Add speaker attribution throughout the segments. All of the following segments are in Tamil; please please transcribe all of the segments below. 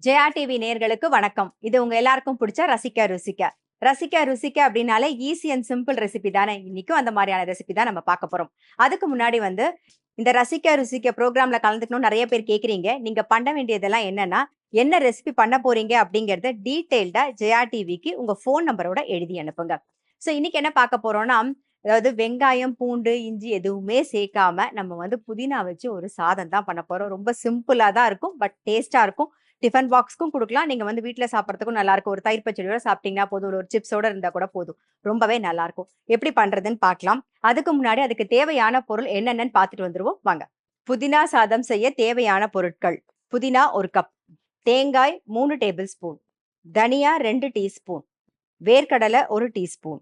Speaker 1: ஜெயா டிவி நேயர்களுக்கு வணக்கம். இது உங்க எல்லாருக்கும் பிடிச்ச ரசிக்க ருசிக்க. ரசிக்க ருசிக்க அப்படின்னாலே ஈஸி அண்ட் சிம்பிள் ரெசிபி தானே. இன்னைக்கும் அந்த மாதிரியான ரெசிபி தான் நம்ம பார்க்க போறோம். அதுக்கு முன்னாடி இந்த ரசிக்க ருசிக்க ப்ரோக்ராம்ல கலந்துக்கணும் நிறைய பேர் கேக்குறீங்க. நீங்க பண்ண வேண்டியதெல்லாம் என்னன்னா, என்ன ரெசிபி பண்ண போறீங்க அப்படிங்கறத டீடைல்டா ஜெயா டிவிக்கு உங்க போன் நம்பரோட எழுதி அனுப்புங்க. சோ இன்னைக்கு என்ன பார்க்க போறோம்னா, அதாவது வெங்காயம், பூண்டு, இஞ்சி எதுவுமே சேர்க்காம நம்ம புதினா வச்சு ஒரு சாதம் தான் பண்ண போறோம். ரொம்ப சிம்பிளா தான் இருக்கும், பட் டேஸ்டா இருக்கும். டிஃபன் பாக்ஸ்க்கும் குடுக்கலாம். நீங்க வீட்ல சாப்பிடுறதுக்கும் நல்லா இருக்கும். ஒரு தயிர் பச்சடியோட சாப்பிட்டீங்கன்னா போதும். ஒரு சிப்ஸோட இருந்தா கூட போதும். ரொம்பவே நல்லா இருக்கும். எப்படி பண்றதுன்னு பார்க்கலாம். அதுக்கு முன்னாடி அதுக்கு தேவையான பொருள் என்னென்னன்னு பார்த்துட்டு வந்துருவோம் வாங்க. புதினா சாதம் செய்ய தேவையான பொருட்கள்: புதினா 1 கப், தேங்காய் 3 டேபிள் ஸ்பூன், தனியா 2 டீஸ்பூன், வேர்க்கடலை 1 டீஸ்பூன்,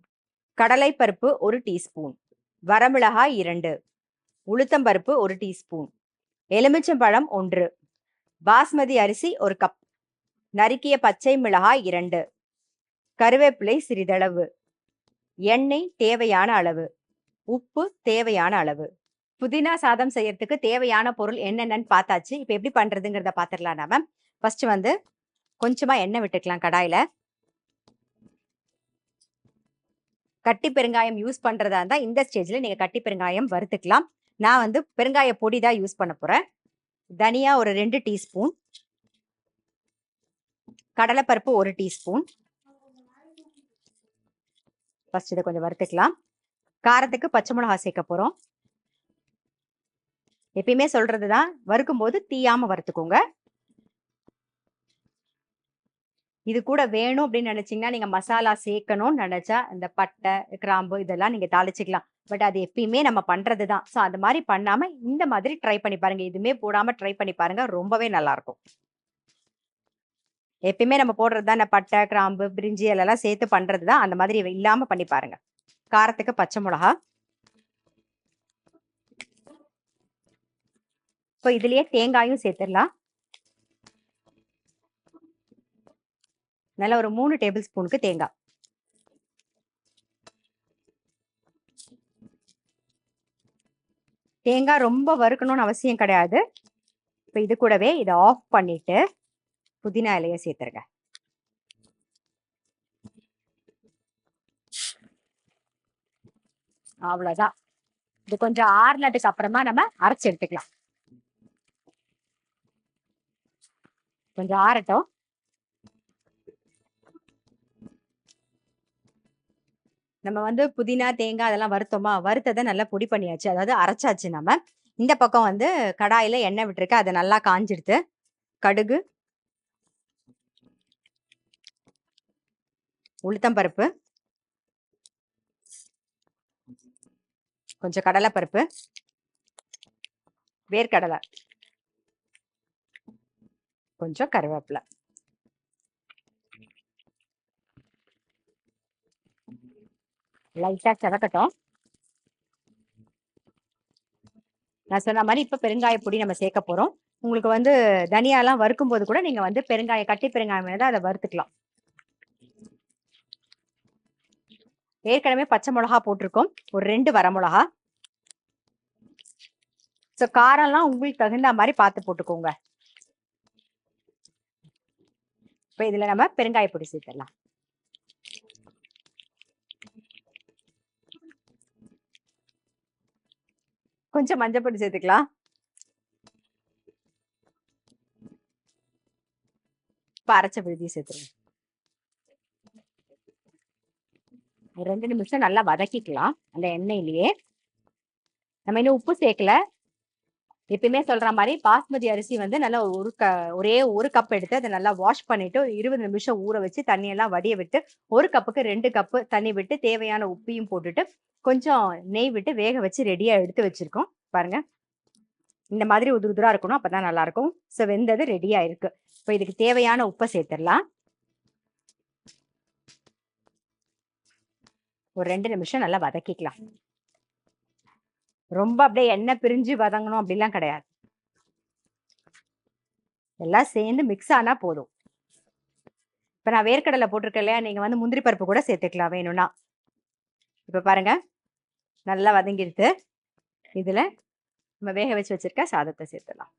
Speaker 1: கடலைப்பருப்பு 1 டீஸ்பூன், வரமிளகாய் 2, உளுத்தம்பருப்பு 1 டீஸ்பூன், எலுமிச்சம்பழம் 1, பாஸ்மதி அரிசி 1 கப், நறுக்கிய பச்சை மிளகாய் 2, கருவேப்பிலை சிறிதளவு, எண்ணெய் தேவையான அளவு, உப்பு தேவையான அளவு. புதினா சாதம் செய்யறதுக்கு தேவையான பொருள் என்னென்னு பார்த்தாச்சு. இப்ப எப்படி பண்றதுங்கிறத பாத்துடலாம். நாம ஃபர்ஸ்ட் கொஞ்சமா எண்ணெய் விட்டுக்கலாம் கடாயில. கட்டி பெருங்காயம் யூஸ் பண்றதா இருந்தா இந்த ஸ்டேஜ்ல நீங்க கட்டி பெருங்காயம் வறுத்துக்கலாம். நான் பெருங்காய பொடி தான் யூஸ் பண்ண போறேன். தனியா ஒரு 2 டீஸ்பூன், கடலைப்பருப்பு 1 டீஸ்பூன். ஃபர்ஸ்ட் இதை கொஞ்சம் வறுத்துக்கலாம். காரத்துக்கு பச்சை மிளகாய் சேர்க்க போறோம். எப்பயுமே சொல்றதுதான், வறுக்கும் போது தீயாம வறுத்துக்கோங்க. இது கூட வேணும் அப்படின்னு நினைச்சீங்கன்னா நீங்க மசாலா சேர்க்கணும்னு நினைச்சா இந்த பட்டை, கிராம்பு இதெல்லாம் நீங்க தாளிச்சுக்கலாம். பட் அது எப்பயுமே நம்ம பண்றதுதான். ஸோ அந்த மாதிரி பண்ணாம இந்த மாதிரி ட்ரை பண்ணி பாருங்க. எதுவுமே போடாம ட்ரை பண்ணி பாருங்க, ரொம்பவே நல்லா இருக்கும். எப்பயுமே நம்ம போடுறது தான், பட்டை, கிராம்பு, பிரிஞ்சி எல்லாம் சேர்த்து பண்றது தான். அந்த மாதிரி இல்லாம பண்ணி பாருங்க. காரத்துக்கு பச்சை மிளகா. இப்போ இதுலயே தேங்காயும் சேர்த்துடலாம். நல்ல ஒரு 3 டேபிள் ஸ்பூனுக்கு தேங்காய். தேங்காய் ரொம்ப வறுக்கணும்னு அவசியம் கிடையாது. இப்போ இது கூடவே இதை ஆஃப் பண்ணிட்டு புதினா இலையை சேர்த்துருங்க. அவ்வளவுதான். இது கொஞ்சம் ஆறுனதுக்கு அப்புறமா நம்ம அரைச்சு எடுத்துக்கலாம். கொஞ்சம் ஆறட்டும். நம்ம புதினா, தேங்காய் அதெல்லாம் வறுத்தோமா, வறுத்ததை நல்லா பொடி பண்ணியாச்சு, அதாவது அரைச்சாச்சு. நம்ம இந்த பக்கம் கடாயில எண்ணெய் விட்டுருக்க, அதை நல்லா காஞ்சிடுத்து. கடுகு, உளுத்தம்பருப்பு, கொஞ்சம் கடலைப்பருப்பு, வேர்க்கடலை, கொஞ்சம் கருவேப்பிலை, லைட்டா செவக்கட்டும். நான் சொன்ன மாதிரி இப்ப பெருங்காய பொடி நம்ம சேர்க்க போறோம். உங்களுக்கு தனியாலாம் வறுக்கும் போது கூட நீங்க பெருங்காயம், கட்டி பெருங்காயம் வேணா அதை வறுத்துக்கலாம். ஏற்கனவே பச்சை மிளகா போட்டிருக்கோம், ஒரு 2 வரமிளகா. ஸோ காரம்லாம் உங்களுக்கு தகுந்த மாதிரி பார்த்து போட்டுக்கோங்க. இப்போ இதுல நம்ம பெருங்காய பொடி சேர்த்துடலாம். கொஞ்சம் மஞ்சள் பொடி சேர்த்துக்கலாம். இப்போ அரைச்ச விழுதி சேர்த்துருங்க. ஒரு 2 நிமிஷம் நல்லா வதக்கிக்கலாம் அந்த எண்ணெயிலேயே. நம்ம இன்னும் உப்பு சேர்க்கல. எப்பயுமே சொல்ற மாதிரி பாஸ்மதி அரிசி நல்லா ஒரே ஒரு கப் எடுத்து அதை நல்லா வாஷ் பண்ணிட்டு 20 நிமிஷம் ஊற வச்சு தண்ணியெல்லாம் வடிய விட்டு 1 கப்புக்கு 2 கப்பு தண்ணி விட்டு தேவையான உப்பையும் போட்டுட்டு கொஞ்சம் நெய் விட்டு வேக வச்சு ரெடியா எடுத்து வச்சிருக்கோம். பாருங்க, இந்த மாதிரி உதிர உதிரா இருக்கணும், அப்பதான் நல்லா இருக்கும். ஸோ வெந்தது ரெடியா இருக்கு. இப்போ இதுக்கு தேவையான உப்பை சேர்த்துடலாம். ஒரு 2 நிமிஷம் நல்லா வதக்கிக்கலாம். ரொம்ப அப்படியே எண்ணெய் பிரிஞ்சு வதங்கணும் அப்படிலாம் கிடையாது. எல்லாம் சேர்ந்து மிக்ஸ் ஆனா போதும். இப்ப நான் வேர்க்கடலை போட்டிருக்கேன் இல்லையா, நீங்க முந்திரி பருப்பு கூட சேர்த்துக்கலாம் வேணும்னா. இப்ப பாருங்க, நல்லா வதங்கிடுது. இதுல நம்ம வேக வச்சு வச்சிருக்க சாதத்தை சேர்த்துடலாம்.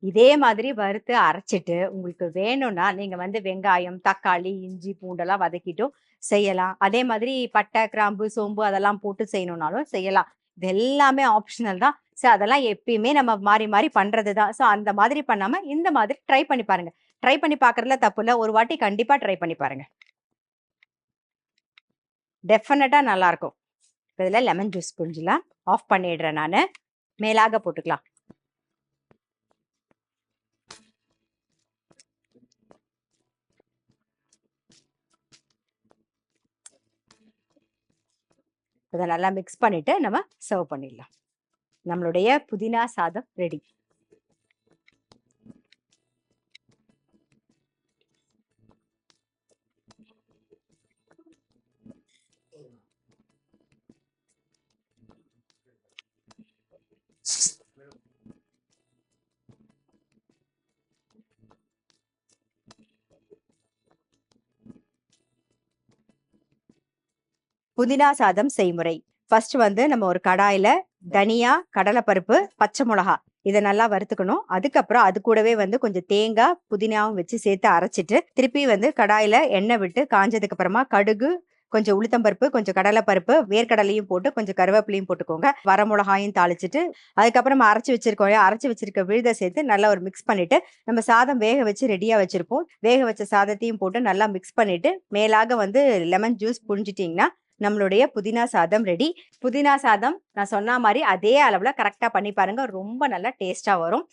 Speaker 1: இதே மாதிரி வறுத்து அரைச்சிட்டு, உங்களுக்கு வேணும்னா, நீங்க வந்து வெங்காயம், தக்காளி, இஞ்சி, பூண்டெல்லாம் வதக்கிட்டும் செய்யலாம். அதே மாதிரி பட்டை, கிராம்பு, சோம்பு அதெல்லாம் போட்டு செய்யணும்னாலும் செய்யலாம். இது எல்லாமே ஆப்ஷனல் தான். ஸோ அதெல்லாம் எப்பயுமே நம்ம மாறி, மாறி பண்றது தான். ஸோ அந்த மாதிரி பண்ணாம, இந்த மாதிரி ட்ரை பண்ணி பாருங்க. ட்ரை பண்ணி பார்க்கறதுல தப்பு இல்ல. ஒரு வாட்டி கண்டிப்பா ட்ரை பண்ணி பாருங்க. டெஃபினட்டா நல்லாருக்கும். இதுல லெமன் ஜூஸ் புழிஞ்சிடலாம். ஆஃப் பண்ணிடுறேன் நானு. மேலாக போட்டுக்கலாம். இத நல்லா மிக்ஸ் பண்ணிட்டு நம்ம சர்வ் பண்ணிடலாம். நம்மளுடைய புதினா சாதம் ரெடி. புதினா சாதம் செய்முறை. ஃபர்ஸ்ட் வந்து நம்ம ஒரு கடாயில தனியா, கடலைப்பருப்பு, பச்சை மிளகா இத நல்லா வறுத்துக்கணும். அதுக்கப்புறம் அது கூடவே வந்து கொஞ்சம் தேங்காய், புதினாவும் வச்சு சேர்த்து அரைச்சிட்டு, திருப்பி வந்து கடாயில எண்ணெய் விட்டு காஞ்சதுக்கு அப்புறமா கடுகு, கொஞ்சம் உளுத்தம் பருப்பு, கொஞ்சம் கடலைப்பருப்பு, வேர்க்கடலையும் போட்டு கொஞ்சம் கருவேப்பிலையும் போட்டுக்கோங்க. வரமிளகாயும் தாளிச்சுட்டு, அதுக்கப்புறம் அரைச்சு வச்சிருக்கோம் இல்லையா, அரைச்சு வச்சிருக்க விழுத சேர்த்து நல்லா ஒரு மிக்ஸ் பண்ணிட்டு, நம்ம சாதம் வேக வச்சு ரெடியா வச்சிருப்போம். வேக வச்ச சாதத்தையும் போட்டு நல்லா மிக்ஸ் பண்ணிட்டு, மேலாக வந்து லெமன் ஜூஸ் புழிஞ்சிட்டீங்கன்னா, நம்மளுடைய புதினா சாதம் ரெடி. புதினா சாதம் நான் சொன்ன மாரி அதே அளவுல கரெக்ட்டா பண்ணி பாருங்க. ரொம்ப நல்லா டேஸ்ட்டா வரும்.